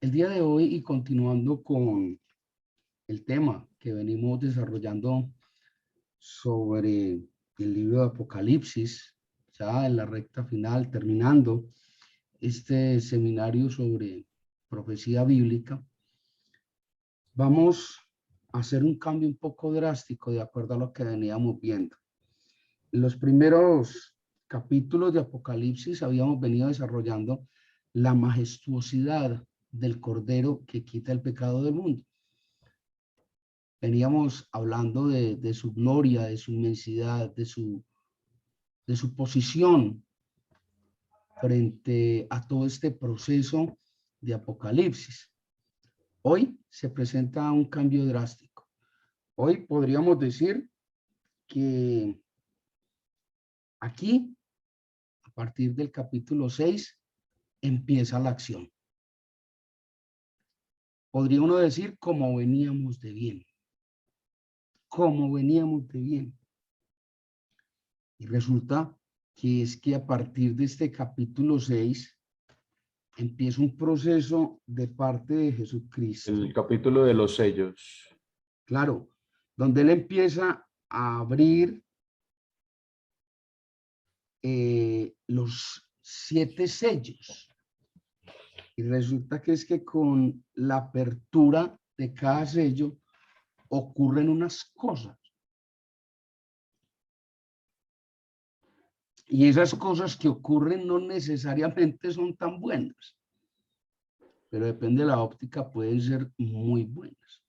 El día de hoy, y continuando con el tema que venimos desarrollando sobre el libro de Apocalipsis, ya en la recta final, terminando este seminario sobre profecía bíblica, vamos a hacer un cambio un poco drástico de acuerdo a lo que veníamos viendo. En los primeros capítulos de Apocalipsis habíamos venido desarrollando la majestuosidad del Cordero que quita el pecado del mundo. Veníamos hablando de su gloria, de su inmensidad, de su posición frente a todo este proceso de Apocalipsis. Hoy se presenta un cambio drástico. Hoy podríamos decir que aquí, a partir del capítulo 6, empieza la acción. Podría uno decir como veníamos de bien. Como veníamos de bien. Y resulta que es que a partir de este capítulo 6 empieza un proceso de parte de Jesucristo. El capítulo de los sellos. Claro, donde él empieza a abrir los 7 sellos. Y resulta que es que con la apertura de cada sello ocurren unas cosas. Y esas cosas que ocurren no necesariamente son tan buenas, pero depende de la óptica, pueden ser muy buenas.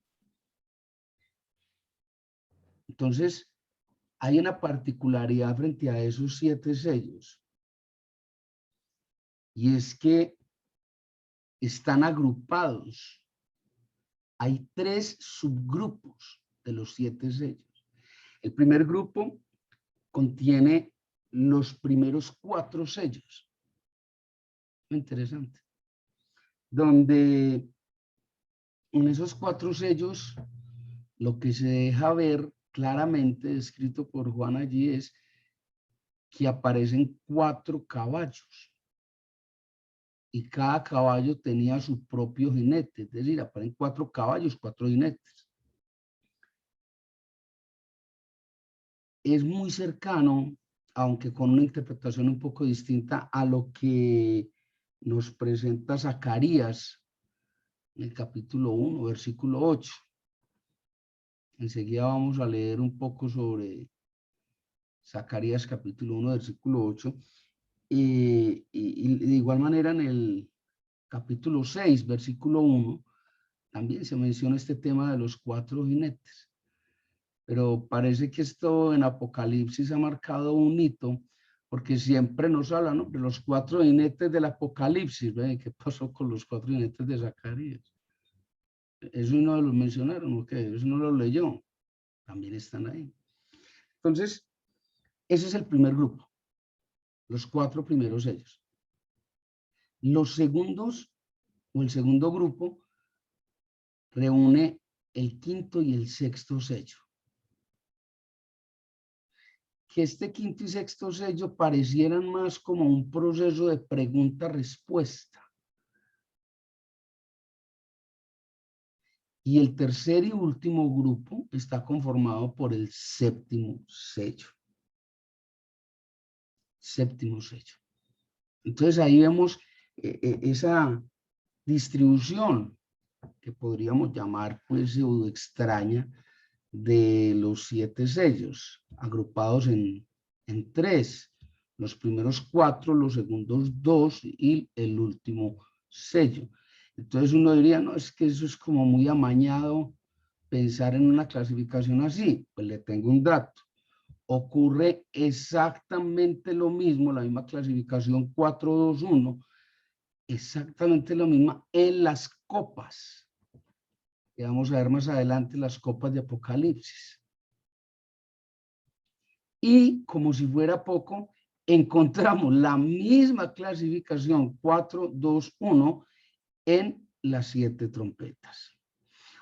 Entonces, hay una particularidad frente a esos 7 sellos, y es que están agrupados. Hay 3 subgrupos de los 7 sellos. El primer grupo contiene los primeros 4 sellos. Muy interesante. Donde en esos 4 sellos lo que se deja ver claramente descrito por Juan allí es que aparecen 4 caballos. Y cada caballo tenía su propio jinete, es decir, aparecen 4 caballos, 4 jinetes. Es muy cercano, aunque con una interpretación un poco distinta, a lo que nos presenta Zacarías en el capítulo 1, versículo 8. Enseguida vamos a leer un poco sobre Zacarías capítulo 1, versículo 8. Y de igual manera en el capítulo 6, versículo 1, también se menciona este tema de los 4 jinetes. Pero parece que esto en Apocalipsis ha marcado un hito, porque siempre nos hablan, ¿no?, de los 4 jinetes del Apocalipsis. ¿Ve? ¿Qué pasó con los 4 jinetes de Zacarías? Eso no lo mencionaron, ¿ok? Eso no lo leyó. También están ahí. Entonces, ese es el primer grupo, los 4 primeros sellos. Los segundos, o el segundo grupo, reúne el quinto y el sexto sello. Que este quinto y sexto sello parecieran más como un proceso de pregunta-respuesta. Y el tercer y último grupo está conformado por el séptimo sello. Séptimo sello. Entonces ahí vemos esa distribución que podríamos llamar pues pseudo extraña de los 7 sellos, agrupados en 3. Los primeros 4, los segundos 2 y el último sello. Entonces uno diría, no, es que eso es como muy amañado pensar en una clasificación así. Pues le tengo un dato. Ocurre exactamente lo mismo, la misma clasificación 4-2-1, exactamente lo mismo en las copas. Que vamos a ver más adelante, las copas de Apocalipsis. Y como si fuera poco, encontramos la misma clasificación 4-2-1 en las 7 trompetas.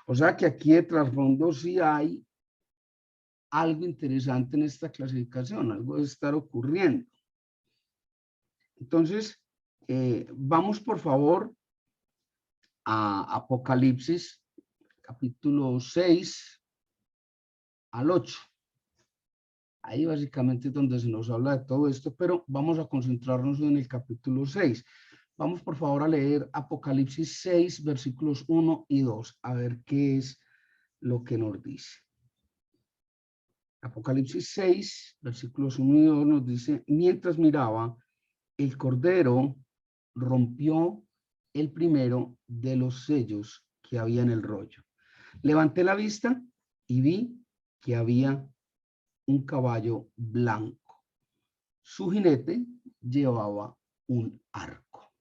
O sea que aquí de trasfondo sí hay algo interesante en esta clasificación, algo debe estar ocurriendo. Entonces, vamos por favor a Apocalipsis, capítulo 6 al 8. Ahí básicamente es donde se nos habla de todo esto, pero vamos a concentrarnos en el capítulo 6. Vamos por favor a leer Apocalipsis 6, versículos 1 y 2, a ver qué es lo que nos dice. Apocalipsis 6, versículos 1 y 2 nos dice: mientras miraba, el Cordero rompió el primero de los sellos que había en el rollo. Levanté la vista y vi que había un caballo blanco. Su jinete llevaba un arco.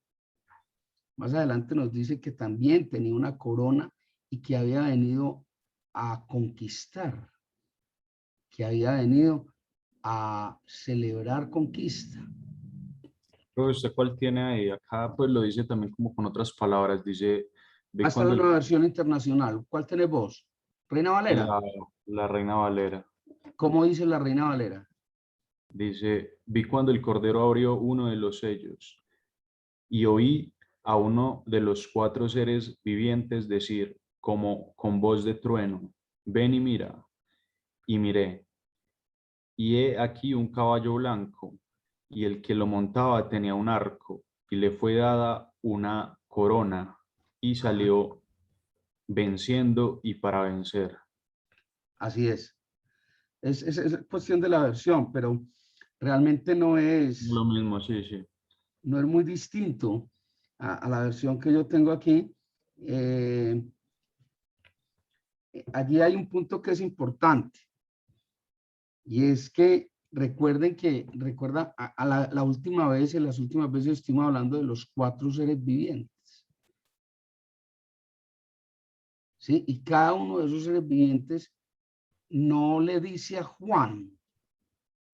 Más adelante nos dice que también tenía una corona y que había venido a conquistar, que había venido a celebrar conquista. Pero ¿usted cuál tiene ahí? Acá pues lo dice también como con otras palabras. Dice, ve Hasta cuando una versión internacional. ¿Cuál tenés vos? ¿Reina Valera? la Reina Valera. ¿Cómo dice la Reina Valera? Dice, vi cuando el Cordero abrió uno de los sellos y oí a uno de los 4 seres vivientes decir, como con voz de trueno, ven y mira. Y miré, y he aquí un caballo blanco, y el que lo montaba tenía un arco, y le fue dada una corona, y salió venciendo y para vencer. Así es. Es cuestión de la versión, pero realmente no Lo mismo, sí, sí. no es muy distinto a la versión que yo tengo aquí. Allí hay un punto que es importante, y es que recuerden que, recuerda, la última vez, en las últimas veces estuvimos hablando de los 4 seres vivientes. ¿Sí? Y cada uno de esos seres vivientes no le dice a Juan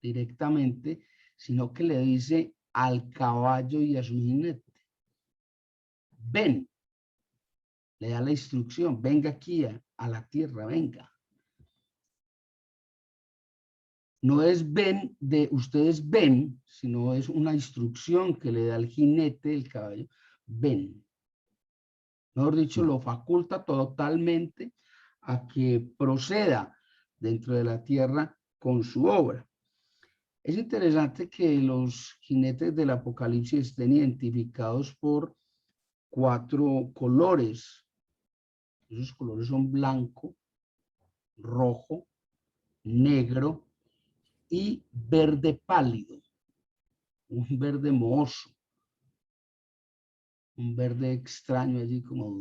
directamente, sino que le dice al caballo y a su jinete: ven, le da la instrucción, venga aquí a la tierra, venga. No es ven de ustedes ven, sino es una instrucción que le da el jinete, el caballo, ven. Mejor dicho, lo faculta totalmente a que proceda dentro de la tierra con su obra. Es interesante que los jinetes del Apocalipsis estén identificados por 4 colores. Esos colores son blanco, rojo, negro y verde pálido, un verde mohoso, un verde extraño, allí como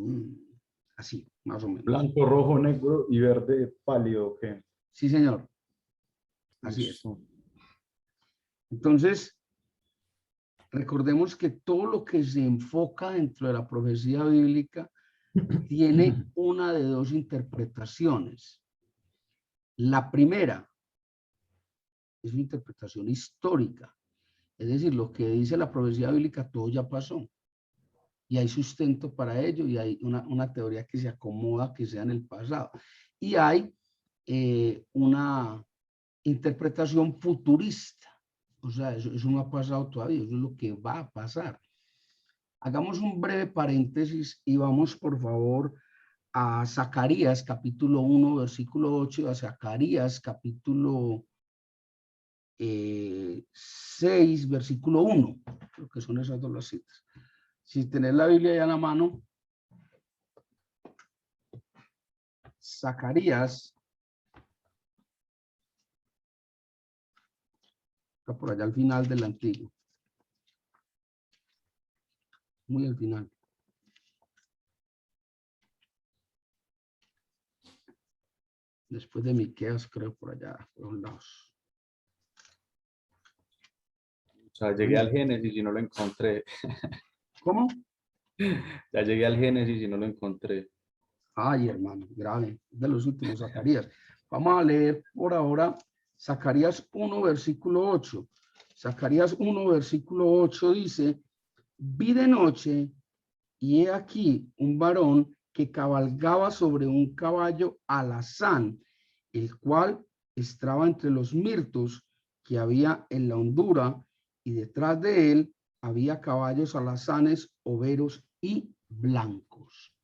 así, más o menos. Blanco, rojo, negro y verde pálido, ¿qué? Sí, señor. Así es. Entonces, recordemos que todo lo que se enfoca dentro de la profecía bíblica tiene una de 2 interpretaciones. La primera es una interpretación histórica, es decir, lo que dice la profecía bíblica, todo ya pasó. Y hay sustento para ello, y hay una teoría que se acomoda que sea en el pasado. Y hay una interpretación futurista, o sea, eso no ha pasado todavía, eso es lo que va a pasar. Hagamos un breve paréntesis y vamos por favor a Zacarías capítulo 1, versículo 8, a Zacarías capítulo 6, versículo 1, creo que son esas 2 las citas. Si tenés la Biblia ya en la mano, Zacarías, está por allá al final del Antiguo, muy al final. Después de Miqueas, creo, por allá, por un lado. O sea, llegué al Génesis y no lo encontré. ¿Cómo? Ya llegué al Génesis y no lo encontré. Ay, hermano, grave, de los últimos, Zacarías. Vamos a leer por ahora Zacarías 1, versículo 8. Zacarías 1, versículo 8 dice: vi de noche y he aquí un varón que cabalgaba sobre un caballo alazán, el cual estaba entre los mirtos que había en la hondura, y detrás de él había caballos alazanes, overos y blancos.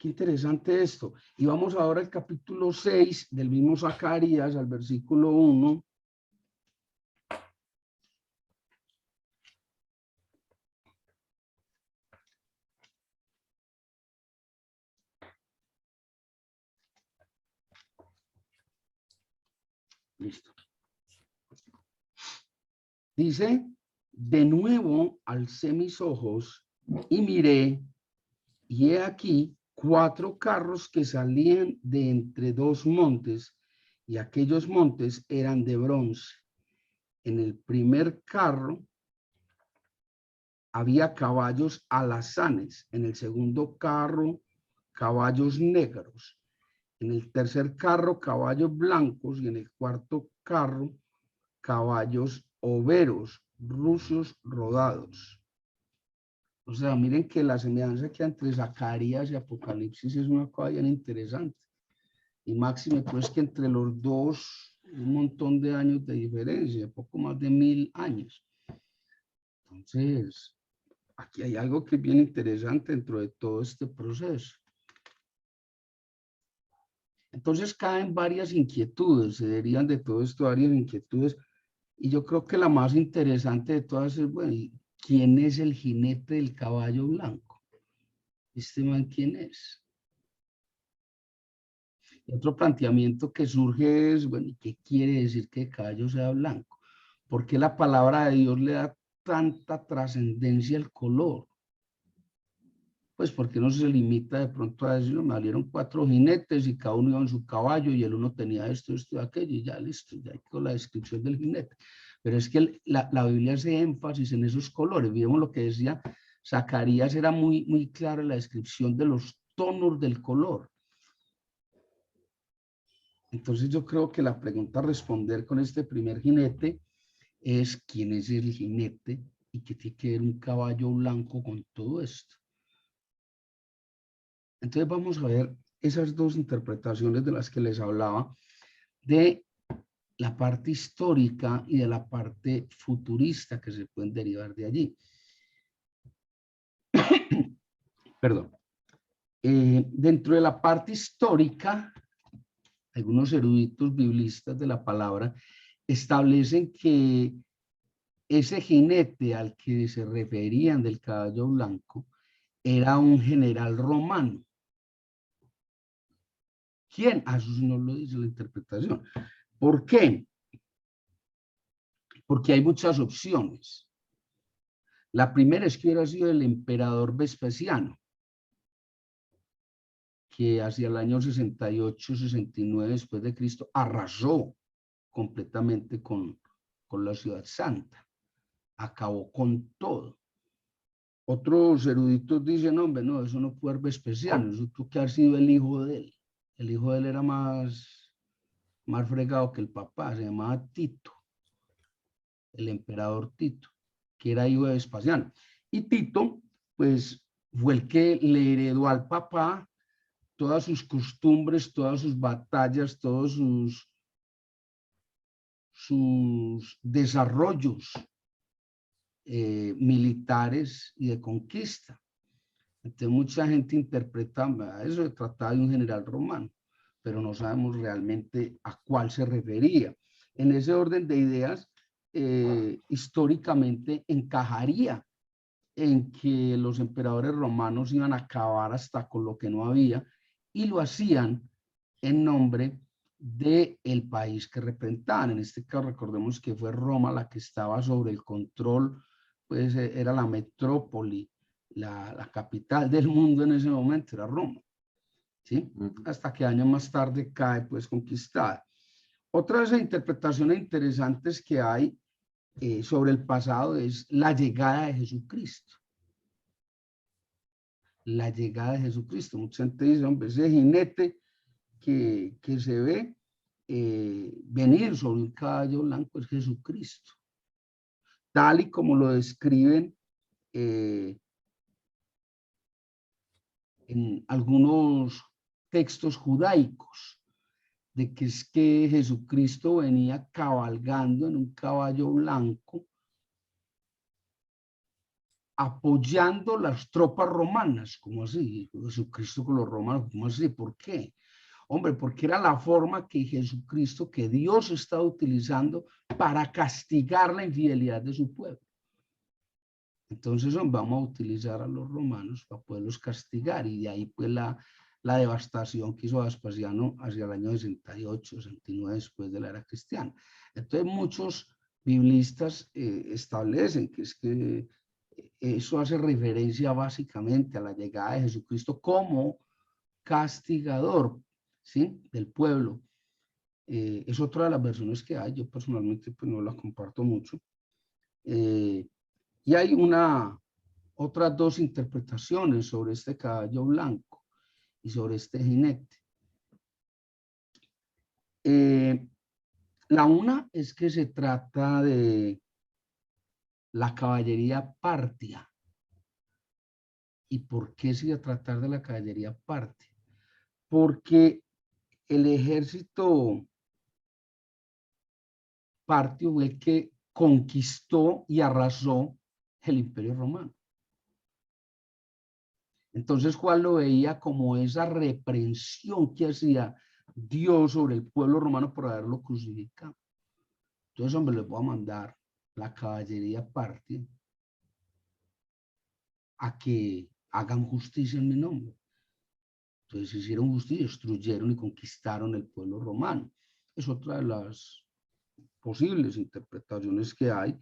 Qué interesante esto. Y vamos ahora al capítulo 6 del mismo Zacarías, al versículo 1. Listo. Dice, de nuevo alcé mis ojos y miré, y he aquí 4 carros que salían de entre 2 montes, y aquellos montes eran de bronce. En el primer carro había caballos alazanes, en el segundo carro caballos negros, en el tercer carro caballos blancos y en el cuarto carro caballos overos, rusos rodados. O sea, miren que la semejanza que hay entre Zacarías y Apocalipsis es una cosa bien interesante. Y máxime pues que entre los dos un montón de años de diferencia, poco más de 1000 años. Entonces, aquí hay algo que es bien interesante dentro de todo este proceso. Entonces caen varias inquietudes, se derivan de todo esto varias inquietudes, y yo creo que la más interesante de todas es, bueno, ¿quién es el jinete del caballo blanco? ¿Este man quién es? Y otro planteamiento que surge es, bueno, ¿qué quiere decir que el caballo sea blanco? ¿Por qué la palabra de Dios le da tanta trascendencia al color? Pues porque no se limita de pronto a decir, no, me salieron 4 jinetes y cada uno iba en su caballo y el uno tenía esto, esto y aquello, y ya listo, ya con la descripción del jinete. Pero es que la Biblia hace énfasis en esos colores. Vimos lo que decía Zacarías, era muy clara la descripción de los tonos del color. Entonces yo creo que la pregunta a responder con este primer jinete es quién es el jinete y qué tiene que ver un caballo blanco con todo esto. Entonces vamos a ver esas dos interpretaciones de las que les hablaba, de la parte histórica y de la parte futurista que se pueden derivar de allí. Perdón. Dentro de la parte histórica, algunos eruditos biblistas de la palabra establecen que ese jinete al que se referían del caballo blanco era un general romano. ¿Quién? A eso no lo dice la interpretación. ¿Por qué? Porque hay muchas opciones. La primera es que hubiera sido el emperador Vespasiano, que hacia el año 68-69 después de Cristo arrasó completamente con la ciudad santa, acabó con todo. Otros eruditos dicen, hombre, no, eso no puede ser Vespasiano, eso tuvo que haber sido el hijo de él. El hijo de él era más fregado que el papá, se llamaba Tito, el emperador Tito, que era hijo de Vespasiano. Y Tito, pues, fue el que le heredó al papá todas sus costumbres, todas sus batallas, todos sus desarrollos militares y de conquista. Entonces mucha gente interpreta eso, se trataba de un general romano, pero no sabemos realmente a cuál se refería. En ese orden de ideas, históricamente encajaría en que los emperadores romanos iban a acabar hasta con lo que no había, y lo hacían en nombre del país que representaban. En este caso, recordemos que fue Roma la que estaba sobre el control, pues era la metrópoli, la capital del mundo en ese momento, era Roma, ¿sí? Hasta que años más tarde cae, pues, conquistada. Otras interpretaciones interesantes que hay sobre el pasado es la llegada de Jesucristo. La llegada de Jesucristo. Mucha gente dice, hombre, ese jinete que se ve venir sobre un caballo blanco es Jesucristo. Tal y como lo describen en algunos textos judaicos, de que es que Jesucristo venía cabalgando en un caballo blanco apoyando las tropas romanas. ¿Cómo así? Jesucristo con los romanos, ¿cómo así? ¿Por qué? Hombre, porque era la forma que Jesucristo, que Dios estaba utilizando para castigar la infidelidad de su pueblo. Entonces vamos a utilizar a los romanos para poderlos castigar, y de ahí pues la devastación que hizo Vespasiano hacia el año 68, 69 después de la era cristiana. Entonces muchos biblistas establecen que es que eso hace referencia básicamente a la llegada de Jesucristo como castigador, ¿sí?, del pueblo. Es otra de las versiones que hay. Yo personalmente pues no la comparto mucho. Y hay otras dos interpretaciones sobre este caballo blanco y sobre este jinete. La una es que se trata de la caballería partia. ¿Y por qué se iba a tratar de la caballería partia? Porque el ejército partio fue el que conquistó y arrasó el Imperio Romano. Entonces Juan lo veía como esa reprensión que hacía Dios sobre el pueblo romano por haberlo crucificado. Entonces, hombre, les voy a mandar la caballería partia a que hagan justicia en mi nombre. Entonces hicieron justicia, destruyeron y conquistaron el pueblo romano. Es otra de las posibles interpretaciones que hay.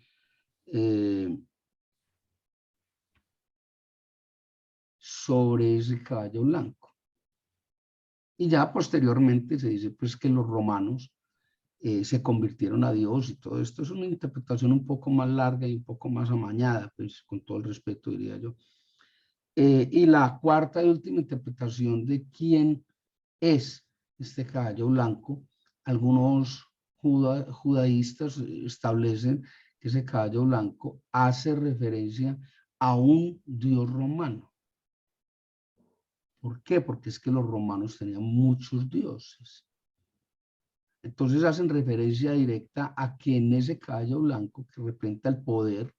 Sobre ese caballo blanco. Y ya posteriormente se dice pues que los romanos se convirtieron a Dios, y todo esto es una interpretación un poco más larga y un poco más amañada, pues con todo el respeto diría yo. Y la cuarta y última interpretación de quién es este caballo blanco, algunos judaístas establecen que ese caballo blanco hace referencia a un dios romano. ¿Por qué? Porque es que los romanos tenían muchos dioses. Entonces hacen referencia directa a que en ese caballo blanco que representa el poder,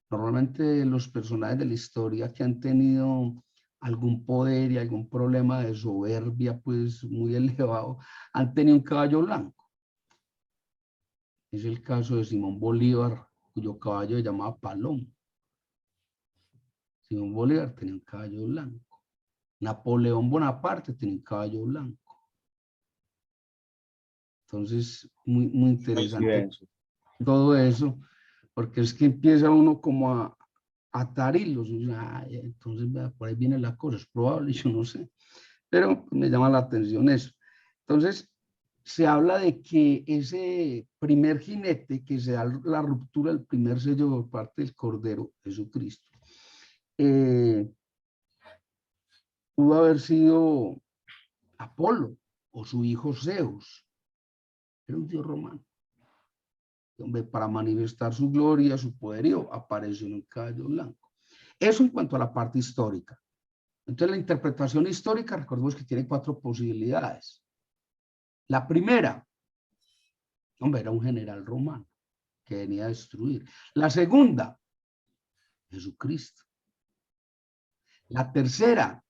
normalmente los personajes de la historia que han tenido algún poder y algún problema de soberbia pues muy elevado, han tenido un caballo blanco. Es el caso de Simón Bolívar, cuyo caballo se llamaba Palomo. Simón Bolívar tenía un caballo blanco. Napoleón Bonaparte tenía un caballo blanco. Entonces, muy interesante todo eso, porque es que empieza uno como a atar hilos. Entonces, por ahí viene la cosa, es probable, yo no sé, pero me llama la atención eso. Entonces, se habla de que ese primer jinete, que se da la ruptura del primer sello por parte del Cordero Jesucristo, pudo haber sido Apolo o su hijo Zeus. Era un dios romano. Donde para manifestar su gloria, su poderío, apareció en un caballo blanco. Eso en cuanto a la parte histórica. Entonces, la interpretación histórica, recordemos que tiene 4 posibilidades. La primera, hombre, era un general romano que venía a destruir. La segunda, Jesucristo. La tercera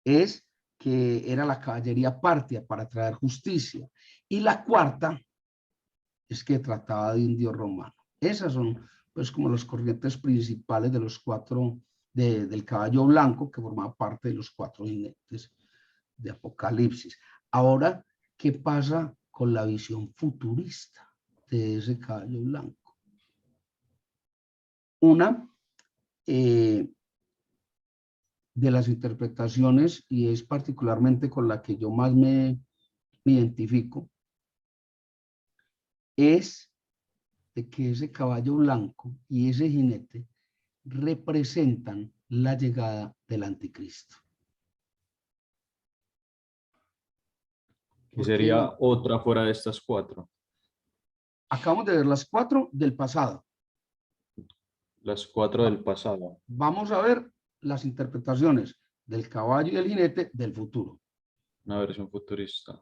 es que era la caballería partia para traer justicia. Y la cuarta es que trataba de un dios romano. Esas son pues como las corrientes principales de los 4, del caballo blanco, que formaba parte de los 4 jinetes de Apocalipsis. Ahora, ¿qué pasa con la visión futurista de ese caballo blanco? Una de las interpretaciones, y es particularmente con la que yo más me identifico, es de que ese caballo blanco y ese jinete representan la llegada del anticristo. ¿Qué sería otra fuera de estas 4? Acabamos de ver las 4 del pasado. Las 4 del pasado. Vamos a ver las interpretaciones del caballo y del jinete del futuro. Una versión futurista.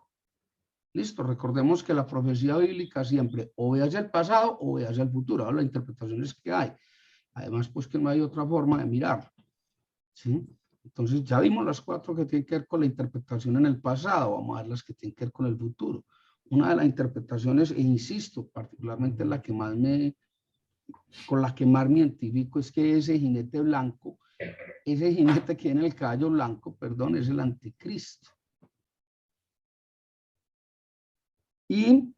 Listo, recordemos que la profecía bíblica siempre o ve hacia el pasado o ve hacia el futuro. Ahora, las interpretaciones que hay. Además, pues que no hay otra forma de mirarlo, ¿sí? Entonces ya vimos las 4 que tienen que ver con la interpretación en el pasado, vamos a ver las que tienen que ver con el futuro. Una de las interpretaciones, e insisto, particularmente la que más con la que más me identifico, es que ese jinete blanco, ese jinete que tiene el caballo blanco, perdón, es el anticristo. Y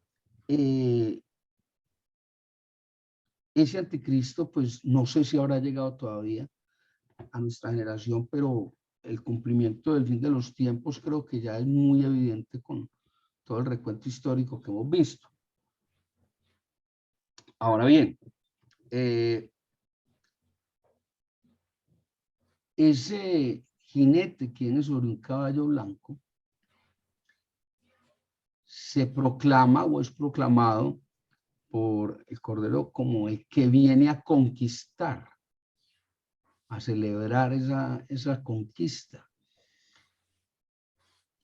ese anticristo, pues no sé si habrá llegado todavía a nuestra generación, pero el cumplimiento del fin de los tiempos creo que ya es muy evidente con todo el recuento histórico que hemos visto. Ahora bien, ese jinete que viene sobre un caballo blanco se proclama o es proclamado por el Cordero como el que viene a conquistar, a celebrar esa conquista.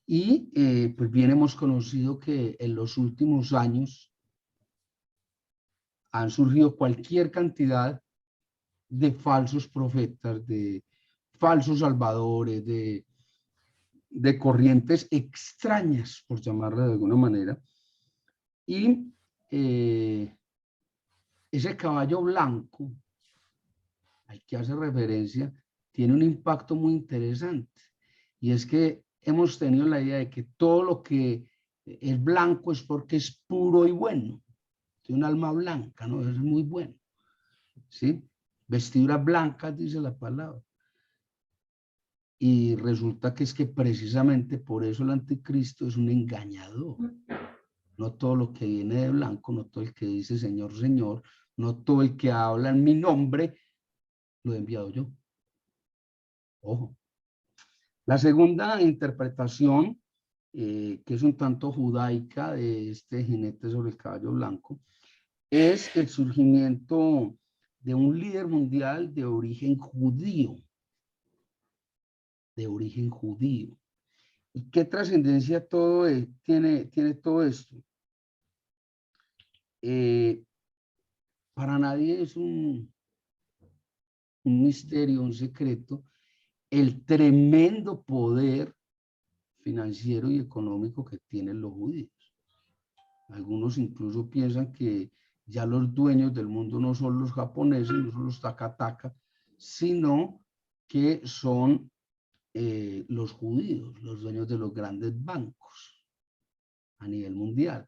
Y pues bien hemos conocido que en los últimos años han surgido cualquier cantidad de falsos profetas, de falsos salvadores, de corrientes extrañas, por llamarla de alguna manera. Y ese caballo blanco al que hace referencia tiene un impacto muy interesante. Y es que hemos tenido la idea de que todo lo que es blanco es porque es puro y bueno. Tiene un alma blanca, ¿no? Es muy bueno. ¿Sí? Vestiduras blancas, dice la palabra. Y resulta que es que precisamente por eso el anticristo es un engañador. No todo lo que viene de blanco, no todo el que dice Señor, Señor, no todo el que habla en mi nombre, lo he enviado yo. Ojo. La segunda interpretación, que es un tanto judaica de este jinete sobre el caballo blanco, es el surgimiento de un líder mundial de origen judío. De origen judío. ¿Y qué trascendencia tiene todo esto? Para nadie es un misterio, un secreto, el tremendo poder financiero y económico que tienen los judíos. Algunos incluso piensan que ya los dueños del mundo no son los japoneses, no son los taka-taka, sino que son los judíos, los dueños de los grandes bancos a nivel mundial.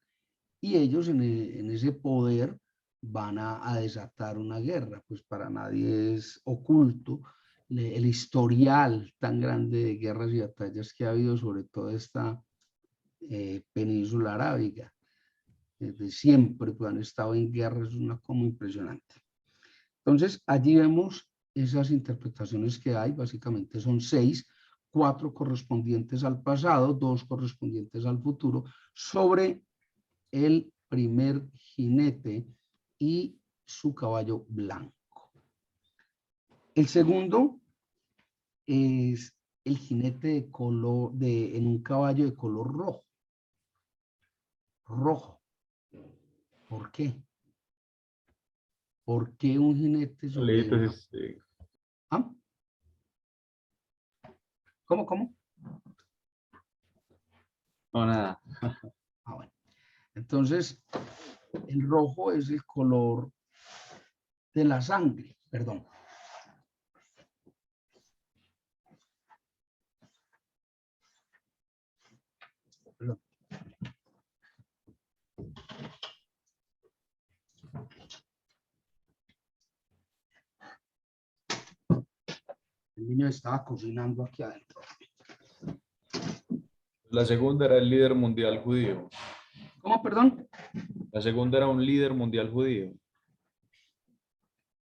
Y ellos en ese poder van a desatar una guerra, pues para nadie es oculto el historial tan grande de guerras y batallas que ha habido sobre toda esta península arábiga. Desde siempre pues, han estado en guerra, es una cosa impresionante. Entonces, allí vemos esas interpretaciones que hay, básicamente son 6, 4 correspondientes al pasado, 2 correspondientes al futuro, sobre el primer jinete y su caballo blanco. El segundo es el jinete de color, en un caballo de color rojo. Rojo. ¿Por qué? ¿Por qué un jinete sobre una... ¿Ah? ¿Cómo? No, nada. Ah, bueno. Entonces, el rojo es el color de la sangre, perdón. El niño estaba cocinando aquí adentro. La segunda era el líder mundial judío. ¿Cómo, perdón? La segunda era un líder mundial judío.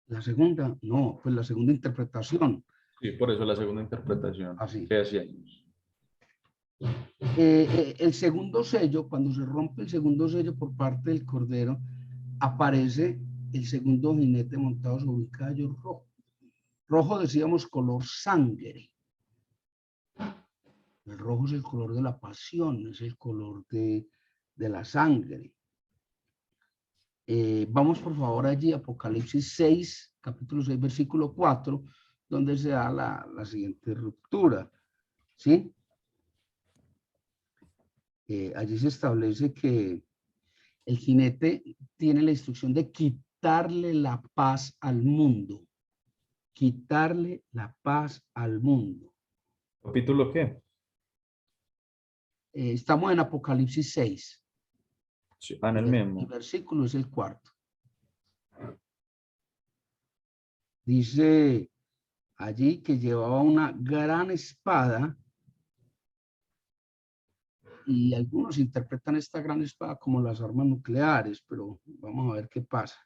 La segunda, no, pues la segunda interpretación. Sí, por eso la segunda interpretación. Así. ¿Qué hace años? El segundo sello, cuando se rompe el segundo sello por parte del Cordero, aparece el segundo jinete montado sobre un caballo rojo. Rojo decíamos color sangre. El rojo es el color de la pasión, es el color de la sangre. Vamos por favor allí, Apocalipsis 6, capítulo 6, versículo 4, donde se da la siguiente ruptura, ¿sí? Allí se establece que el jinete tiene la instrucción de quitarle la paz al mundo. Quitarle la paz al mundo. ¿Capítulo qué? Estamos en Apocalipsis 6. Sí, en el El mismo. versículo es el 4. Dice allí que llevaba una gran espada y algunos interpretan esta gran espada como las armas nucleares, pero vamos a ver qué pasa.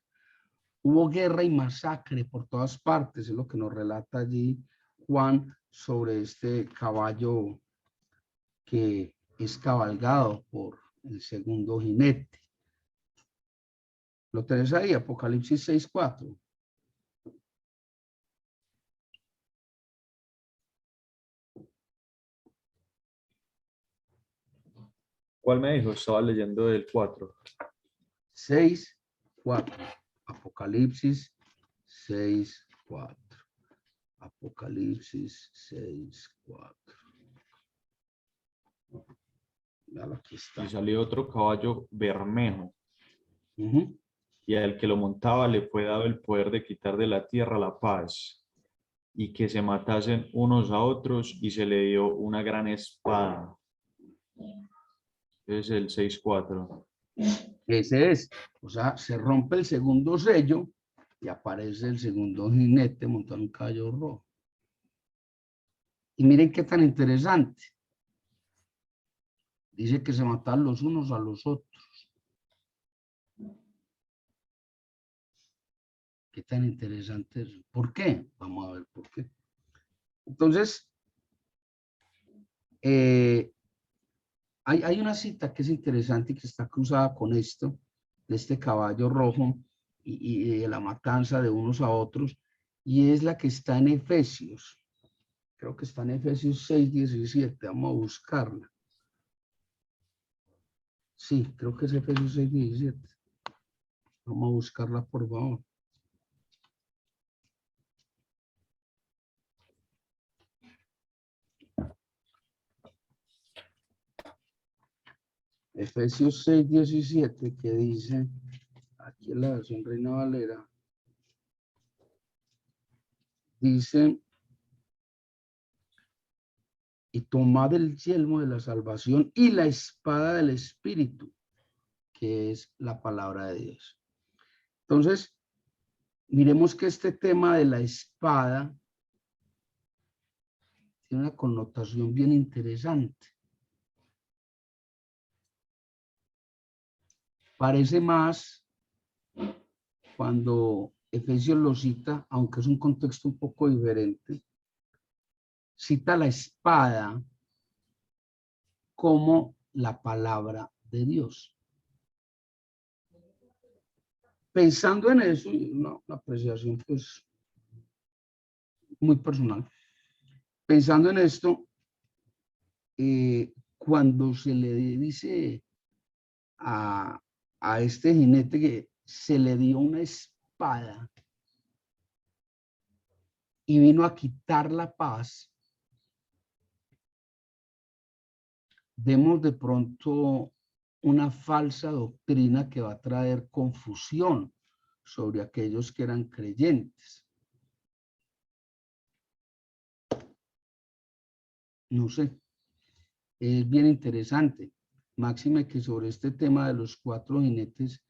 Hubo guerra y masacre por todas partes, es lo que nos relata allí Juan sobre este caballo que es cabalgado por el segundo jinete. ¿Lo tenés ahí? Apocalipsis 6:4. ¿Cuál me dijo? Estaba leyendo el 4. 6:4. Apocalipsis 6:4. Apocalipsis 6:4. Aquí está. Y salió otro caballo bermejo, Uh-huh. y al que lo montaba le fue dado el poder de quitar de la tierra la paz, y que se matasen unos a otros, y se le dio una gran espada. Es el 6:4. Ese es. O sea, se rompe el segundo sello y aparece el segundo jinete montado en un caballo rojo. Y miren qué tan interesante. Dice que se mataron los unos a los otros. Qué tan interesante eso. ¿Por qué? Vamos a ver por qué. Entonces, hay una cita que es interesante y que está cruzada con esto, de este caballo rojo y de la matanza de unos a otros, y es la que está en Efesios. Creo que está en Efesios 6:17. Vamos a buscarla. Sí, creo que es Efesios 6:17. Vamos a buscarla, por favor. Efesios 6:17, que dice, aquí en la versión Reina Valera, dice, y tomad el yelmo de la salvación y la espada del Espíritu, que es la palabra de Dios. Entonces, miremos que este tema de la espada tiene una connotación bien interesante. Parece más cuando Efesios lo cita, aunque es un contexto un poco diferente, cita la espada como la palabra de Dios. Pensando en eso, una apreciación pues muy personal, pensando en esto, cuando se le dice a este jinete que se le dio una espada y vino a quitar la paz, vemos de pronto una falsa doctrina que va a traer confusión sobre aquellos que eran creyentes. No sé, es bien interesante. Máxime que sobre este tema de los 4 jinetes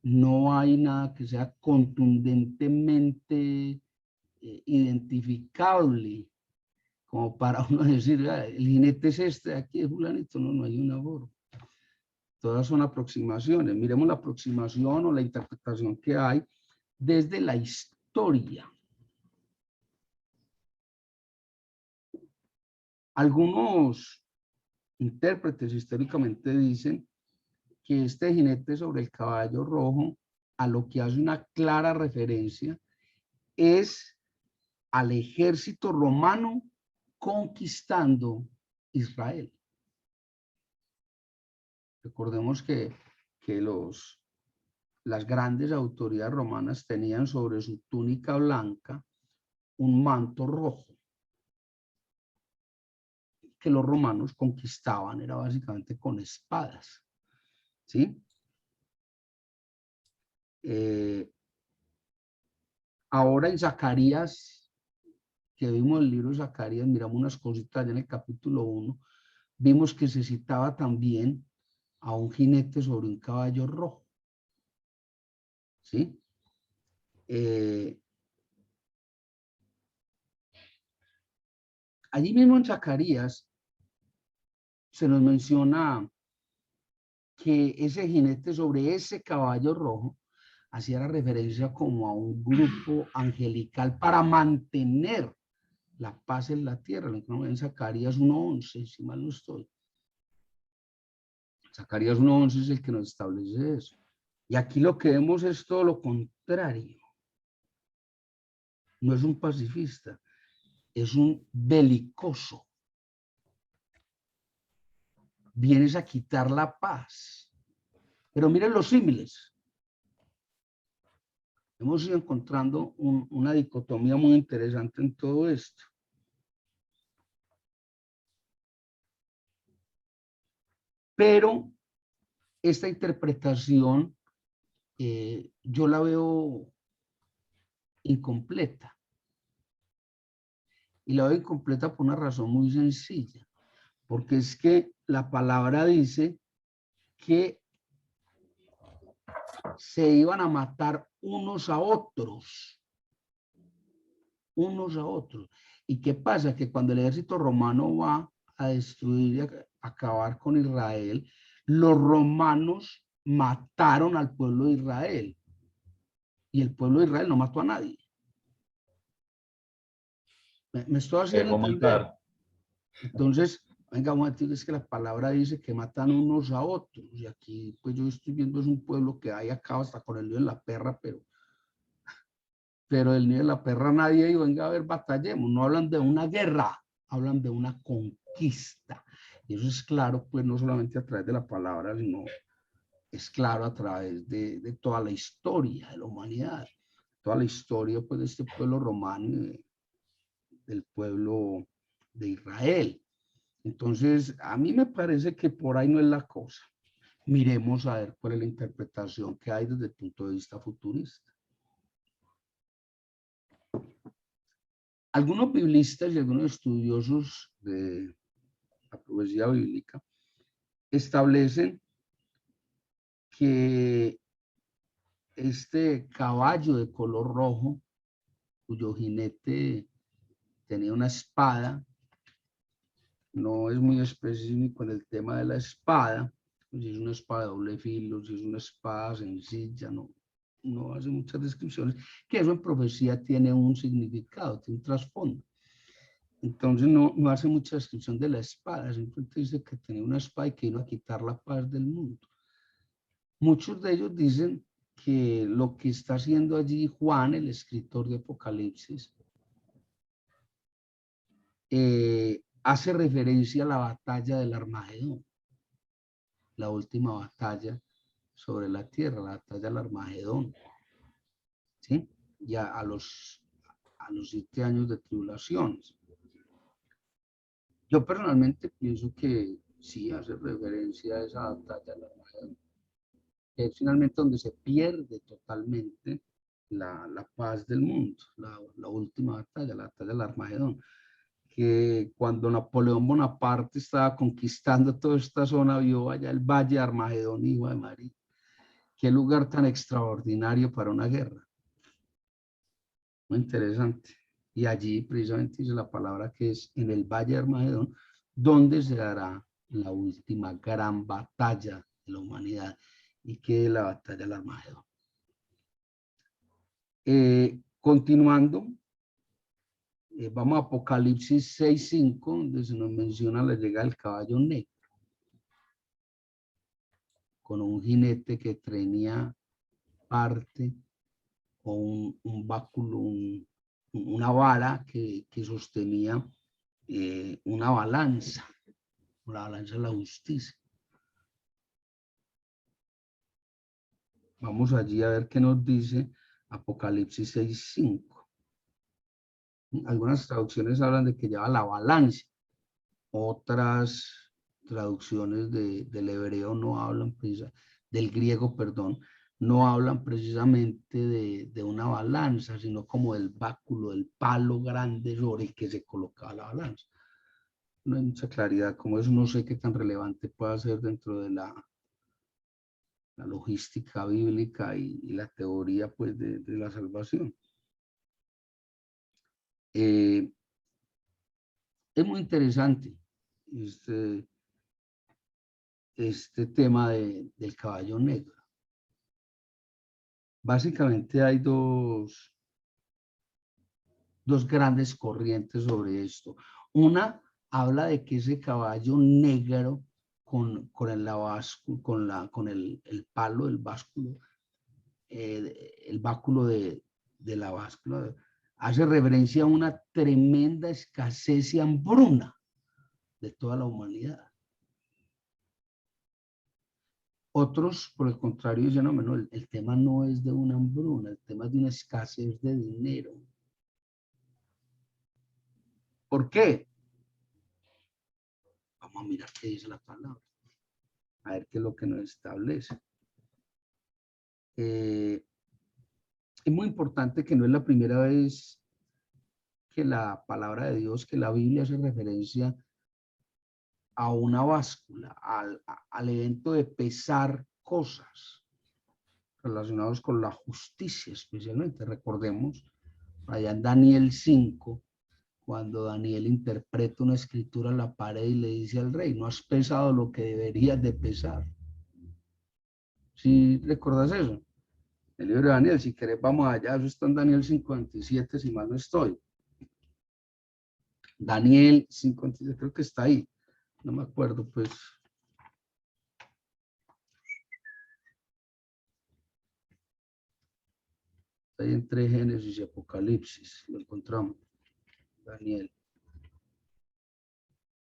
no hay nada que sea contundentemente identificable como para uno decir, el jinete es este, aquí es fulanito. No, no hay una forma. Todas son aproximaciones. Miremos la aproximación o la interpretación que hay desde la historia. Algunos intérpretes históricamente dicen que este jinete sobre el caballo rojo, a lo que hace una clara referencia, es al ejército romano conquistando Israel. Recordemos que los las grandes autoridades romanas tenían sobre su túnica blanca un manto rojo que los romanos conquistaban, era básicamente con espadas, ¿sí? Ahora en Zacarías, que vimos el libro de Zacarías, miramos unas cositas en el capítulo 1, vimos que se citaba también a un jinete sobre un caballo rojo, ¿sí? Allí mismo en Zacarías se nos menciona que ese jinete sobre ese caballo rojo hacía la referencia como a un grupo angelical para mantener la paz en la tierra. Lo encontramos en Zacarías 1:11, si mal no estoy. Zacarías 1:11 es el que nos establece eso. Y aquí lo que vemos es todo lo contrario. No es un pacifista, es un belicoso. Vienes a quitar la paz. Pero miren los símiles. Hemos ido encontrando una dicotomía muy interesante en todo esto. Pero esta interpretación yo la veo incompleta. Y la veo incompleta por una razón muy sencilla. Porque es que la palabra dice que se iban a matar unos a otros. Unos a otros. ¿Y qué pasa? Que cuando el ejército romano va a destruir y a acabar con Israel, los romanos mataron al pueblo de Israel. Y el pueblo de Israel no mató a nadie. Me estoy haciendo entender. Matar. Entonces, venga, vamos a decir, es que la palabra dice que matan unos a otros. Y aquí, pues yo estoy viendo, es un pueblo que hay acá hasta con el lío de la perra, pero el lío de la perra nadie dijo, venga, a ver, batallemos. No hablan de una guerra, hablan de una conquista. Y eso es claro, pues no solamente a través de la palabra, sino es claro a través de toda la historia de la humanidad. Toda la historia, pues, de este pueblo romano y del pueblo de Israel. Entonces, a mí me parece que por ahí no es la cosa. Miremos a ver cuál es la interpretación que hay desde el punto de vista futurista. Algunos biblistas y algunos estudiosos de la profecía bíblica establecen que este caballo de color rojo, cuyo jinete tenía una espada, no es muy específico en el tema de la espada, si es una espada de doble filo, si es una espada sencilla, no hace muchas descripciones, que eso en profecía tiene un significado, tiene un trasfondo. Entonces no hace mucha descripción de la espada, simplemente dice que tenía una espada y que vino a quitar la paz del mundo. Muchos de ellos dicen que lo que está haciendo allí Juan, el escritor de Apocalipsis, hace referencia a la batalla del Armagedón, la última batalla sobre la tierra, la batalla del Armagedón, ¿sí? Ya a los 7 años de tribulaciones. Yo personalmente pienso que sí hace referencia a esa batalla del Armagedón, que es finalmente donde se pierde totalmente la paz del mundo, la última batalla, la batalla del Armagedón, que cuando Napoleón Bonaparte estaba conquistando toda esta zona, vio allá el Valle de Armagedón, hijo de María. Qué lugar tan extraordinario para una guerra. Muy interesante. Y allí precisamente dice la palabra que es en el Valle de Armagedón, donde se dará la última gran batalla de la humanidad, y que es la batalla del Armagedón. Continuando, vamos a Apocalipsis 6:5, donde se nos menciona la llegada del caballo negro, con un jinete que tenía parte o un báculo, una vara que sostenía una balanza, la balanza de la justicia. Vamos allí a ver qué nos dice Apocalipsis 6:5. Algunas traducciones hablan de que lleva la balanza. Otras traducciones del hebreo no hablan, del griego, perdón, no hablan precisamente de una balanza, sino como del báculo, del palo grande sobre el que se colocaba la balanza. No hay mucha claridad, como eso no sé qué tan relevante puede ser dentro de la logística bíblica y la teoría pues de la salvación. Es muy interesante este tema del caballo negro. Básicamente hay dos grandes corrientes sobre esto. Una habla de que ese caballo negro con el palo, el básculo, el báculo de la báscula, hace referencia a una tremenda escasez y hambruna de toda la humanidad. Otros, por el contrario, dicen, no, el tema no es de una hambruna, el tema es de una escasez de dinero. ¿Por qué? Vamos a mirar qué dice la palabra, a ver qué es lo que nos establece. Es muy importante que no es la primera vez que la palabra de Dios, que la Biblia hace referencia a una báscula, al evento de pesar cosas relacionados con la justicia especialmente. Recordemos, allá en Daniel 5, cuando Daniel interpreta una escritura en la pared y le dice al rey, no has pesado lo que deberías de pesar. ¿Sí recuerdas eso? El libro de Daniel, si querés vamos allá, eso está en Daniel 57, si mal no estoy. Daniel 57, creo que está ahí, no me acuerdo pues. Está ahí entre Génesis y Apocalipsis, lo encontramos.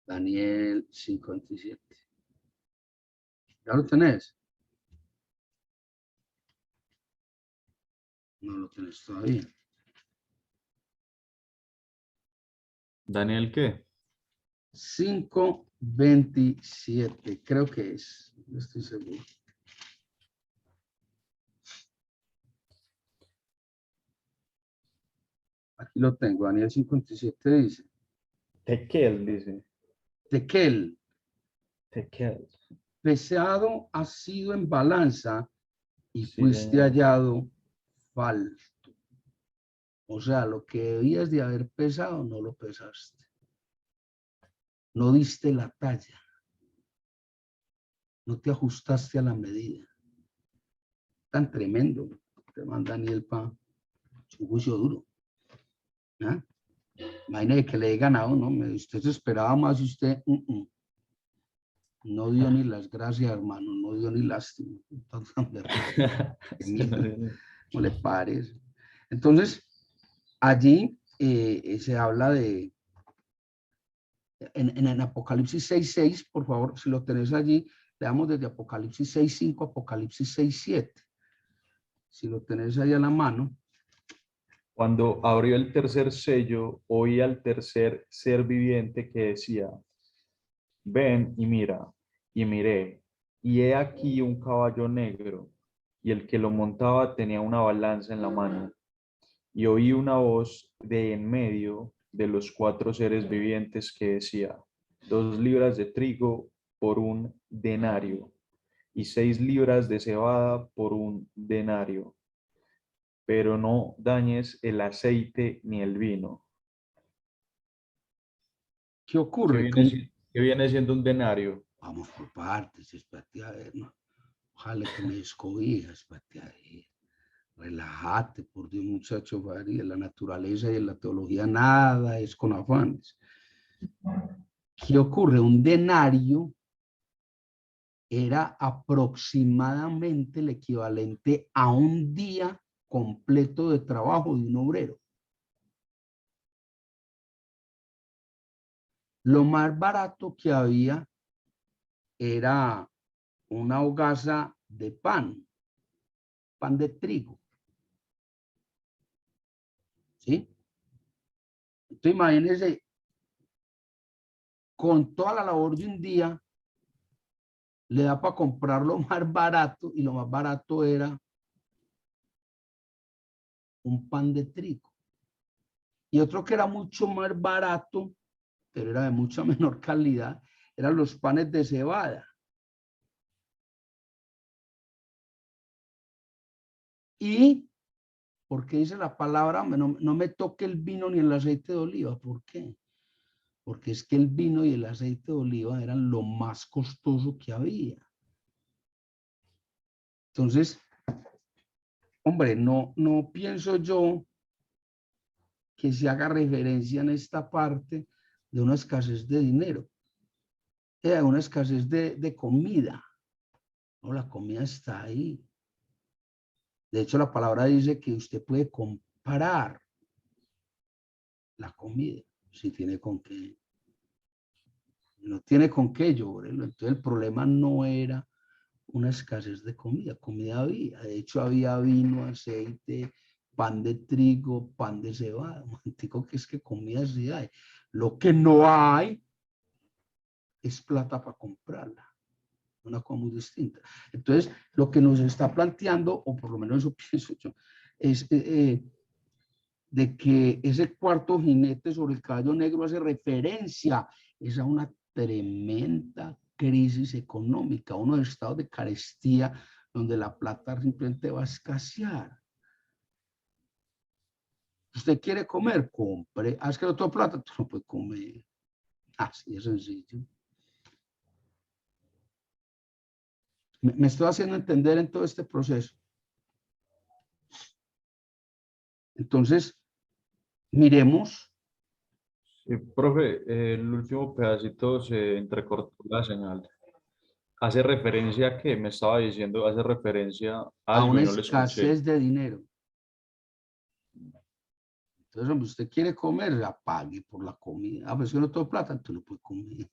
Daniel 57. ¿Ya lo tenés? No lo tenés todavía. ¿Daniel qué? 5:27, creo que es, no estoy seguro. Aquí lo tengo, Daniel 57 dice. Tekel, dice. Tekel, Tekel. pesado has sido en balanza y Sí, fuiste señor. hallado falto. O sea, lo que debías de haber pesado, no lo pesaste. No diste la talla. No te ajustaste a la medida. Tan tremendo. Te manda Daniel para un juicio duro. ¿Ah? Imagínate que le digan a uno, usted se esperaba más y usted no dio ni las gracias, hermano, no dio ni lástima. ¿No le parece? Entonces, allí se habla de, en Apocalipsis 6:6, por favor, si lo tenés allí, leamos desde Apocalipsis 6:5, Apocalipsis 6:7. Si lo tenés ahí a la mano. Cuando abrió el tercer sello, oí al tercer ser viviente que decía, ven y mira, y miré, y he aquí un caballo negro, y el que lo montaba tenía una balanza en la mano, y oí una voz de en medio de los cuatro seres vivientes que decía, 2 libras de trigo por un denario, y 6 libras de cebada por un denario, pero no dañes el aceite ni el vino. ¿Qué ocurre? ¿Qué viene siendo un denario? Vamos por partes, espérate a ver, ¿no? Ojalá que me descobijas, espérate a ver. Relájate, por Dios, muchacho, Farid, la naturaleza y en la teología nada es con afanes. ¿Qué ocurre? Un denario era aproximadamente el equivalente a un día completo de trabajo de un obrero. Lo más barato que había era una hogaza de pan, pan de trigo. ¿Sí? Entonces imagínense, con toda la labor de un día, le da para comprar lo más barato, y lo más barato era un pan de trigo. Y otro que era mucho más barato, pero era de mucha menor calidad, eran los panes de cebada. Y, porque dice la palabra, no me toque el vino ni el aceite de oliva. ¿Por qué? Porque es que el vino y el aceite de oliva eran lo más costoso que había. Entonces, hombre, no pienso yo que se haga referencia en esta parte de una escasez de dinero, de una escasez de comida. No, la comida está ahí. De hecho, la palabra dice que usted puede comprar la comida si tiene con qué. No tiene con qué, llórelo. Entonces, el problema no era una escasez de comida. Comida había. De hecho, había vino, aceite, pan de trigo, pan de cebada. Digo que es que comida sí hay. Lo que no hay es plata para comprarla. Una cosa muy distinta. Entonces, lo que nos está planteando, o por lo menos eso pienso yo, es de que ese cuarto jinete sobre el caballo negro hace referencia a una tremenda crisis económica, unos estados de carestía donde la plata simplemente va a escasear. Usted quiere comer, compre. Es que no tengo plata, tú no puedes comer. Así de sencillo. Me estoy haciendo entender en todo este proceso. Entonces, miremos. Sí, profe, el último pedacito se entrecortó la señal. Hace referencia a que me estaba diciendo, hace referencia a A algo una y no le escuché. escasez de dinero. Entonces, hombre, usted quiere comer, pague por la comida. Ah, pues yo no tengo plata, entonces no puede comer.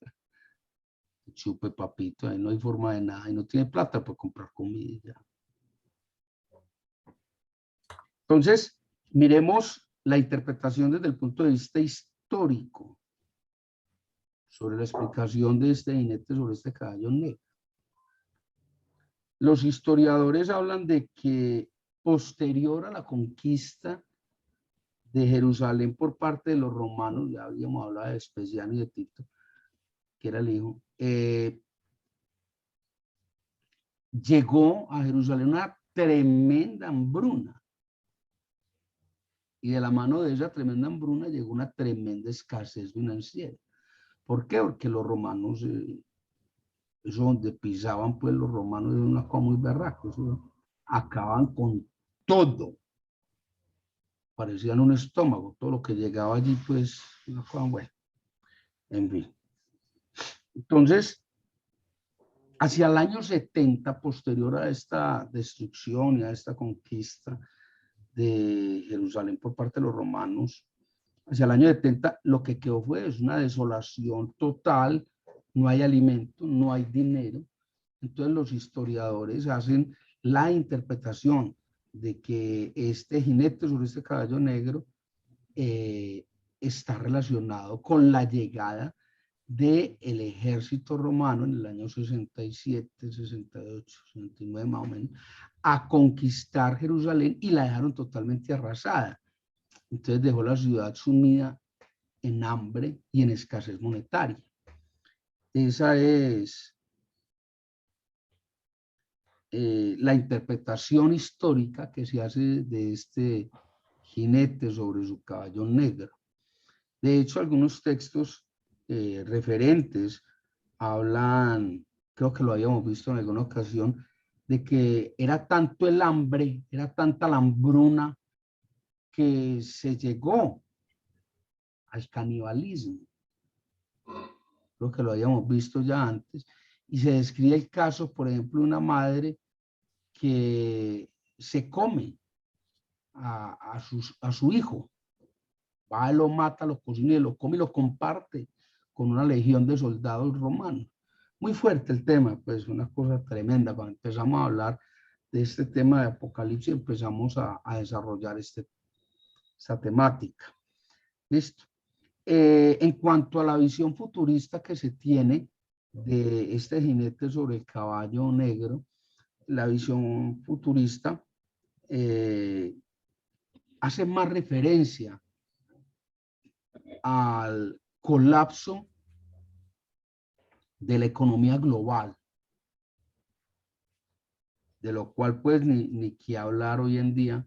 Chupe, papito, ahí no hay forma de nada. Y no tiene plata para comprar comida. Entonces, miremos la interpretación desde el punto de vista histórico sobre la explicación de este jinete sobre este caballo negro. Los historiadores hablan de que posterior a la conquista de Jerusalén por parte de los romanos, ya habíamos hablado de Vespasiano y de Tito, que era el hijo, llegó a Jerusalén una tremenda hambruna. Y de la mano de esa tremenda hambruna llegó una tremenda escasez financiera. ¿Por qué? Porque los romanos, eso donde pisaban pues los romanos, es una cosa muy berraca, eso, acaban con todo. Parecían un estómago, todo lo que llegaba allí pues, una cosa buena. En fin. Entonces, hacia el año 70, posterior a esta destrucción y a esta conquista de Jerusalén por parte de los romanos, hacia el año 70 lo que quedó fue una desolación total, no hay alimento, no hay dinero. Entonces los historiadores hacen la interpretación de que este jinete sobre este caballo negro está relacionado con la llegada del ejército romano en el año 67, 68, 69 más o menos, a conquistar Jerusalén y la dejaron totalmente arrasada. Entonces dejó la ciudad sumida en hambre y en escasez monetaria. Esa es la interpretación histórica que se hace de este jinete sobre su caballo negro. De hecho, algunos textos referentes hablan, creo que lo habíamos visto en alguna ocasión, de que era tanto el hambre, era tanta la hambruna que se llegó al canibalismo. Creo que lo habíamos visto ya antes. Y se describe el caso, por ejemplo, de una madre que se come a su hijo. Va, lo mata, lo cocina y lo come y lo comparte con una legión de soldados romanos. Muy fuerte el tema, pues una cosa tremenda. Cuando empezamos a hablar de este tema de Apocalipsis, empezamos a desarrollar esta temática. ¿Listo? En cuanto a la visión futurista que se tiene de este jinete sobre el caballo negro, la visión futurista hace más referencia al colapso de la economía global, de lo cual pues ni que hablar hoy en día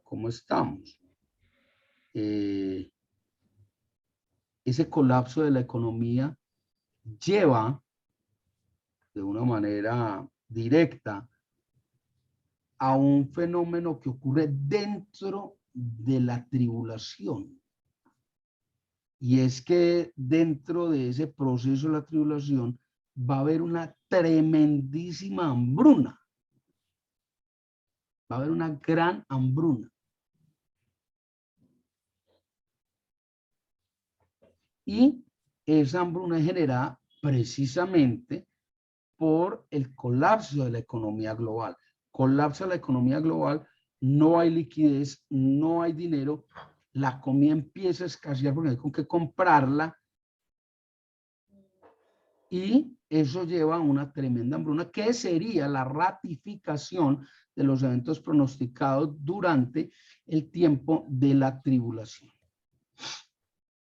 cómo estamos. Ese colapso de la economía lleva de una manera directa a un fenómeno que ocurre dentro de la tribulación. Y es que dentro de ese proceso de la tribulación va a haber una tremendísima hambruna. Va a haber una gran hambruna. Y esa hambruna es generada precisamente por el colapso de la economía global. Colapsa la economía global, no hay liquidez, no hay dinero, la comida empieza a escasear porque hay con qué comprarla y eso lleva a una tremenda hambruna que sería la ratificación de los eventos pronosticados durante el tiempo de la tribulación.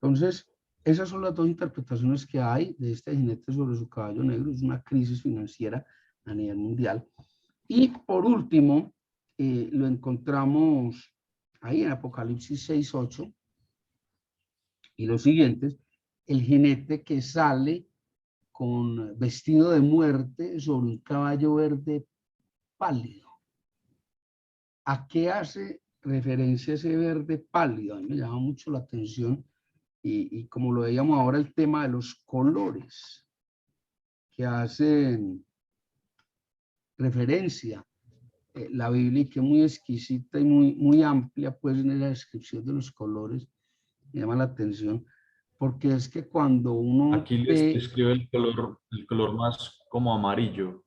Entonces, esas son las dos interpretaciones que hay de este jinete sobre su caballo negro. Es una crisis financiera a nivel mundial. Y por último, lo encontramos ahí en Apocalipsis 6:8 y los siguientes, el jinete que sale con vestido de muerte sobre un caballo verde pálido. ¿A qué hace referencia ese verde pálido? A mí me llama mucho la atención y como lo veíamos ahora, el tema de los colores que hacen referencia la Biblia, y que es muy exquisita y muy amplia, pues en la descripción de los colores, me llama la atención, porque es que cuando uno Aquí les ve describe el color más como amarillo.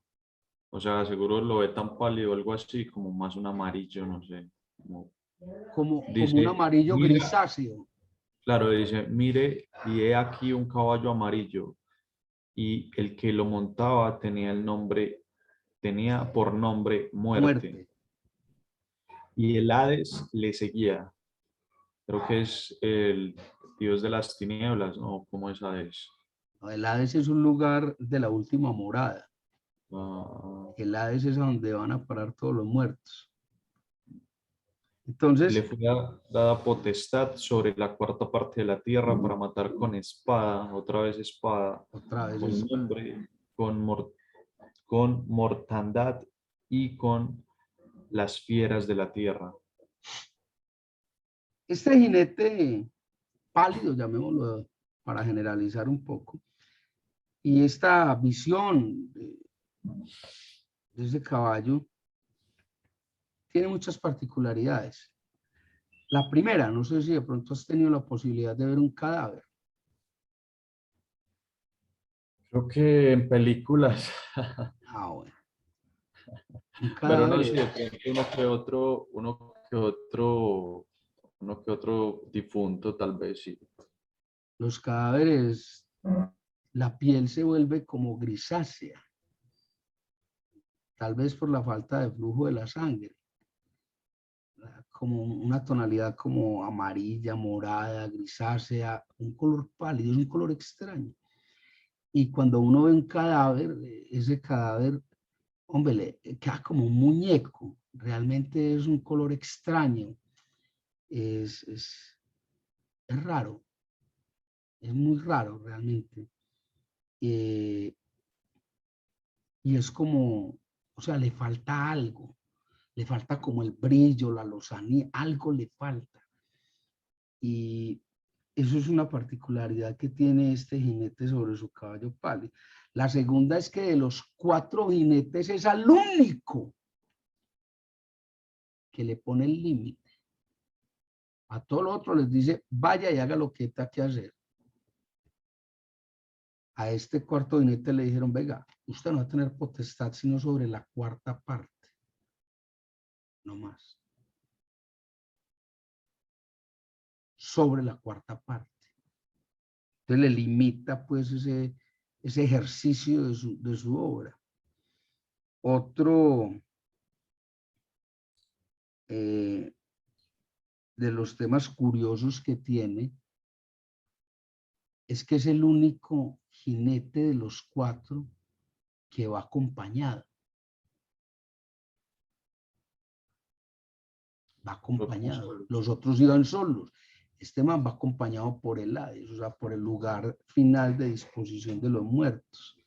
O sea, seguro lo ve tan pálido o algo así, como más un amarillo, no sé. como un Dice, amarillo mira, grisáceo, claro, dice, mire, y he aquí un caballo amarillo. Y el que lo montaba tenía por nombre muerte. muerte. Y el Hades le seguía. Creo que es el dios de las tinieblas, ¿no? ¿Cómo es Hades? El Hades es un lugar de la última morada. Ah, El Hades es a donde van a parar todos los muertos. le Entonces, fue dada potestad sobre la cuarta parte de la tierra para matar con espada, otra vez espada, otra vez con hambre, con mortandad y con las fieras de la tierra. este jinete pálido, llamémoslo para generalizar un poco, y esta visión de ese caballo tiene muchas particularidades. La primera, no sé si de pronto has tenido la posibilidad de ver un cadáver. Creo que en películas, Ah, bueno. Un pero cadáver no sé, de es pronto uno que otro difunto, tal vez sí. los cadáveres, la piel se vuelve como grisácea, tal vez por la falta de flujo de la sangre, como una tonalidad como amarilla, morada, grisácea, un color pálido, es un color extraño. Y cuando uno ve un cadáver, ese cadáver, hombre, le queda como un muñeco, realmente es un color extraño, es raro, es muy raro realmente. Eh, y es como, o sea, le falta como el brillo, la lozanía, algo le falta. Y eso es una particularidad que tiene este jinete sobre su caballo pálido. La segunda es que de los 4 jinetes es al único que le pone el límite. A todos los otros les dice, vaya y haga lo que está que hacer. A este cuarto jinete le dijeron, venga, usted no va a tener potestad sino sobre la cuarta parte. no más. Sobre la cuarta parte. Entonces le limita pues ese ejercicio de su obra. Otro de los temas curiosos que tiene es que es el único jinete de los 4 que va acompañado. Va acompañado. Los otros iban solos. Este man va acompañado por el Hades, o sea, por el lugar final de disposición de los muertos.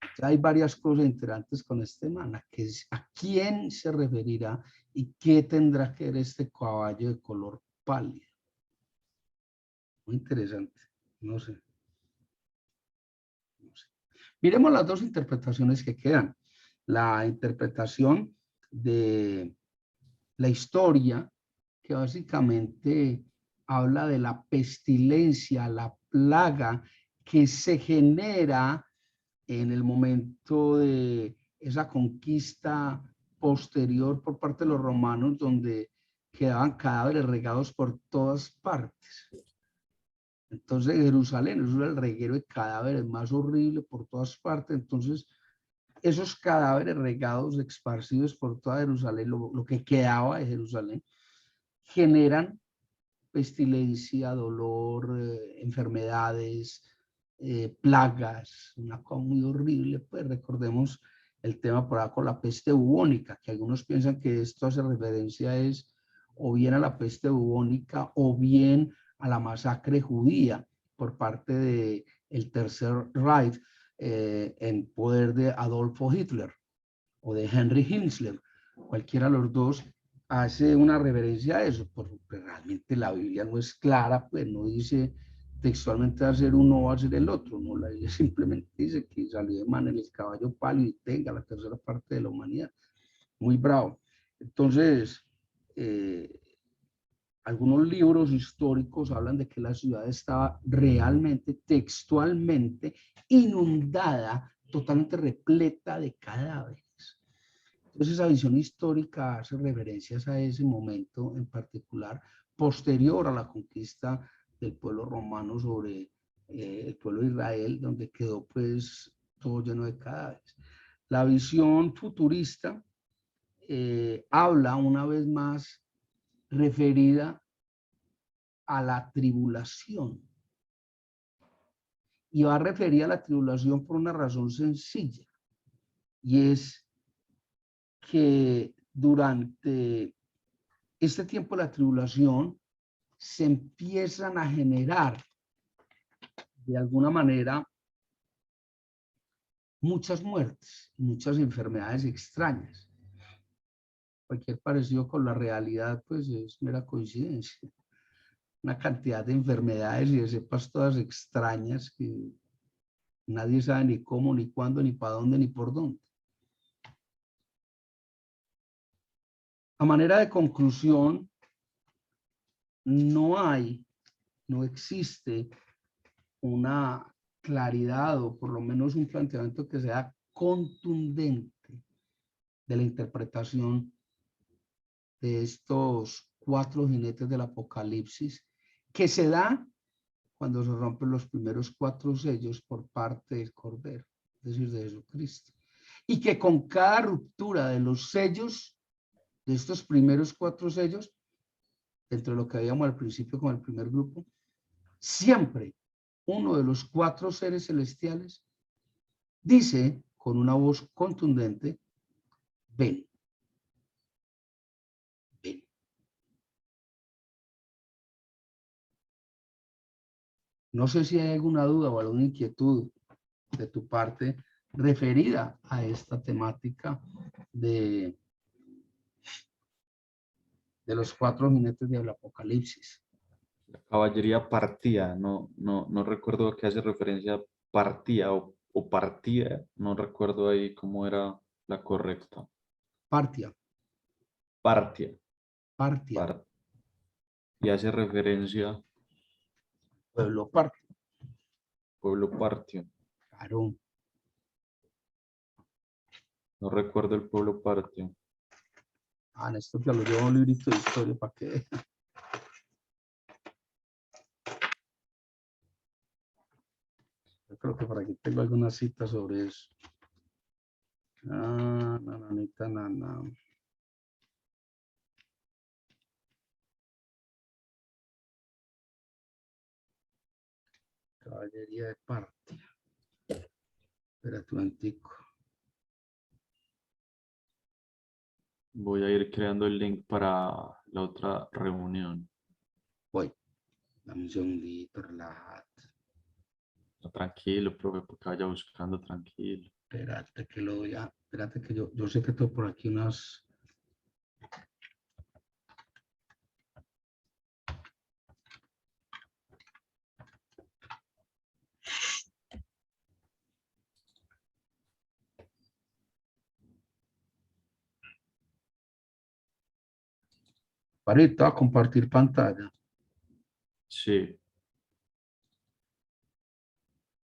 Entonces, hay varias cosas interesantes con este man. ¿A quién se referirá y qué tendrá que ver este caballo de color pálido? Muy interesante. No sé. Miremos las dos interpretaciones que quedan. La interpretación de la historia, que básicamente habla de la pestilencia, la plaga que se genera en el momento de esa conquista posterior por parte de los romanos, donde quedaban cadáveres regados por todas partes. Entonces Jerusalén es el reguero de cadáveres más horrible por todas partes. Entonces esos cadáveres regados, esparcidos por toda Jerusalén, lo que quedaba de Jerusalén, generan pestilencia, dolor, enfermedades, plagas, una cosa muy horrible. Pues recordemos el tema por acá con la peste bubónica, que algunos piensan que esto hace referencia o bien a la peste bubónica o bien a la masacre judía por parte del Tercer Reich en poder de Adolfo Hitler o de Henry Himmler. Cualquiera de los dos hace una reverencia a eso, porque realmente la Biblia no es clara, pues no dice textualmente va a ser uno o va a ser el otro, no, la Biblia simplemente dice que salió de man en el caballo pálido y tenga la tercera parte de la humanidad. Muy bravo. Entonces, algunos libros históricos hablan de que la ciudad estaba realmente, textualmente, inundada, totalmente repleta de cadáveres. Entonces esa visión histórica hace referencias a ese momento en particular, posterior a la conquista del pueblo romano sobre el pueblo de Israel, donde quedó pues todo lleno de cadáveres. La visión futurista habla una vez más referida a la tribulación. Y va a referir a la tribulación por una razón sencilla, y es que durante este tiempo de la tribulación se empiezan a generar de alguna manera muchas muertes, muchas enfermedades extrañas. Cualquier parecido con la realidad pues es mera coincidencia. Una cantidad de enfermedades y de cepas todas extrañas que nadie sabe ni cómo, ni cuándo, ni para dónde, ni por dónde. A manera de conclusión, no existe una claridad o por lo menos un planteamiento que sea contundente de la interpretación de estos 4 jinetes del Apocalipsis, que se da cuando se rompen los primeros 4 sellos por parte del Cordero, es decir, de Jesucristo. Y que con cada ruptura de los sellos, de estos primeros 4 sellos, dentro de lo que habíamos al principio con el primer grupo, siempre uno de los 4 seres celestiales dice con una voz contundente, ven. Ven. No sé si hay alguna duda o alguna inquietud de tu parte referida a esta temática de los 4 jinetes del Apocalipsis. La caballería partía, no recuerdo a qué hace referencia partía o partía, no recuerdo ahí cómo era la correcta. Partia. Partia. Partia. Y hace referencia Pueblo Partio. pueblo partio. Claro. No recuerdo el pueblo partio. Ah, Néstor ya lo lleva un librito de historia para que. Yo creo que por aquí tengo alguna cita sobre eso. Ah, nananita, nana. Caballería de Partia. Espérate un antico. Voy a ir creando el link para la otra reunión. Voy. Dame un segundito, relájate. No, tranquilo, profe, porque vaya buscando tranquilo. Espérate que lo voy a. Espérate que yo sé que tengo por aquí unas. Ahorita a compartir pantalla. Sí,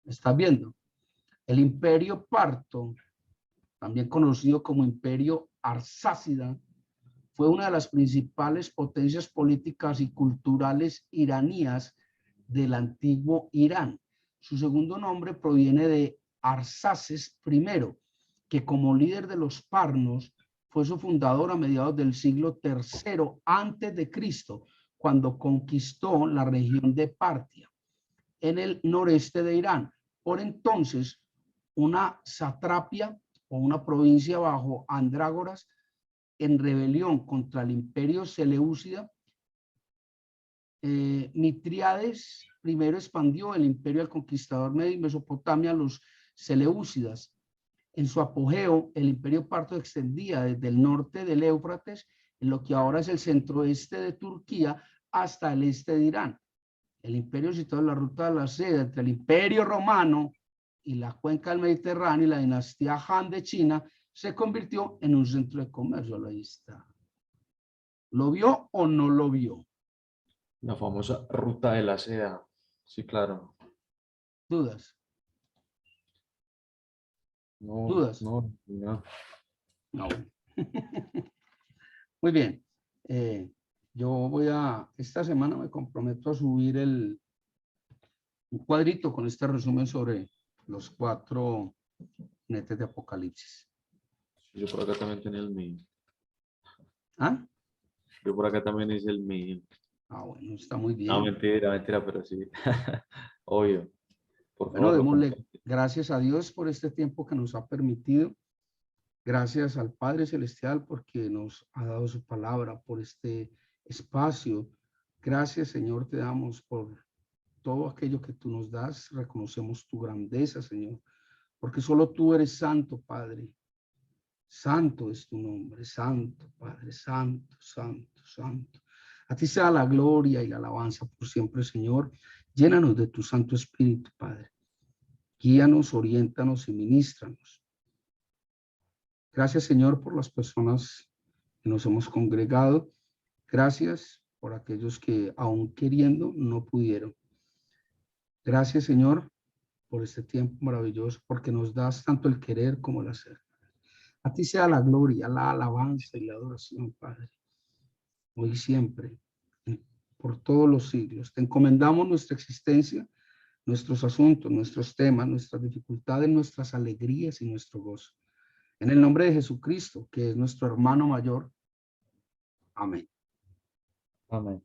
¿Estás viendo? El imperio parto, también conocido como imperio arsácida, fue una de las principales potencias políticas y culturales iraníes del antiguo Irán. Su segundo nombre proviene de Arsaces I, que como líder de los parnos fue su fundador a mediados del siglo III antes de Cristo, cuando conquistó la región de Partia, en el noreste de Irán. Por entonces, una satrapia o una provincia bajo Andrágoras en rebelión contra el imperio Seleucida. Mitríades primero expandió el imperio del conquistador medio Mesopotamia a los Seleucidas. En su apogeo, el imperio parto extendía desde el norte del Éufrates, en lo que ahora es el centro-este de Turquía, hasta el este de Irán. El imperio situado en la ruta de la seda entre el imperio romano y la cuenca del Mediterráneo y la dinastía Han de China se convirtió en un centro de comercio. Ahí está. ¿Lo vio o no lo vio? la famosa ruta de la seda. Sí, claro. ¿Dudas? No, ¿Dudas? no, no. No. Muy bien. Yo voy esta semana me comprometo a subir un cuadrito con este resumen sobre los 4 jinetes de Apocalipsis. Yo por acá también tenía el mío. ¿Ah? Yo por acá también hice el mío. Bueno, está muy No, bien. mentira, pero sí. Obvio. Por Bueno, favor, lo démosle comparte. gracias a Dios por este tiempo que nos ha permitido. Gracias al Padre Celestial porque nos ha dado su palabra, por este espacio. Gracias, Señor, te damos por todo aquello que tú nos das. Reconocemos tu grandeza, Señor, porque solo tú eres santo, Padre. Santo es tu nombre, santo, Padre, santo, santo, santo. A ti sea la gloria y la alabanza por siempre, Señor. Llénanos de tu Santo Espíritu, Padre. Guíanos, oriéntanos y ministranos. Gracias, Señor, por las personas que nos hemos congregado. Gracias por aquellos que, aún queriendo, no pudieron. Gracias, Señor, por este tiempo maravilloso, porque nos das tanto el querer como el hacer. A ti sea la gloria, la alabanza y la adoración, Padre, hoy y siempre, por todos los siglos. Te encomendamos nuestra existencia, nuestros asuntos, nuestros temas, nuestras dificultades, nuestras alegrías y nuestro gozo. En el nombre de Jesucristo, que es nuestro hermano mayor. Amén. Amén.